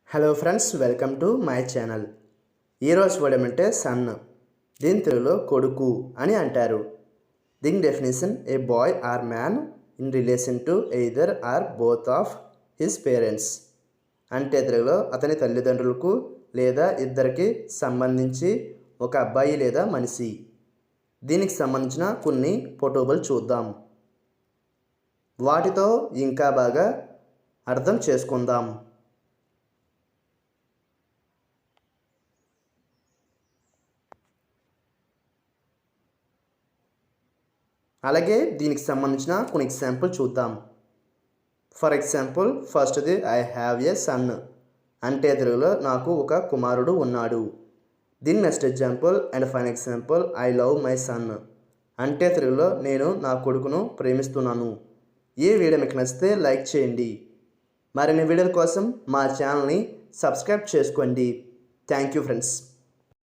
Hello friends, welcome to my channel. ఈరోజు word ఏమంటే son. దీని తెలుగులో కొడుకు అని అంటారు. దీని definition: a boy or man in relation to either or both of his parents. అంటే తెలుగులో అతని తల్లిదండ్రులకు లేదా ఇద్దరికి సంబంధించి ఒక అబ్బాయి లేదా మనిషి. దీనికి సంబంధించిన కొన్ని ఫోటోలు చూద్దాం. వాటితో ఇంకా బాగా అర్థం చేసుకుందాం. అలాగే దీనికి సంబంధించిన కొన్ని ఎగ్జాంపుల్ చూద్దాం. ఫర్ ఎగ్జాంపుల్, ఫస్ట్ది ఐ హ్యావ్ ఏ సన్. అంటే తెలుగులో నాకు ఒక కుమారుడు ఉన్నాడు. దీని next example and fine example, I love my son. అంటే తెలుగులో నేను నా కొడుకును ప్రేమిస్తున్నాను. ఈ వీడియో మీకు నచ్చితే లైక్ చేయండి. మరిన్ని వీడియోల కోసం మా ఛానల్ని సబ్స్క్రైబ్ చేసుకోండి. Thank you friends.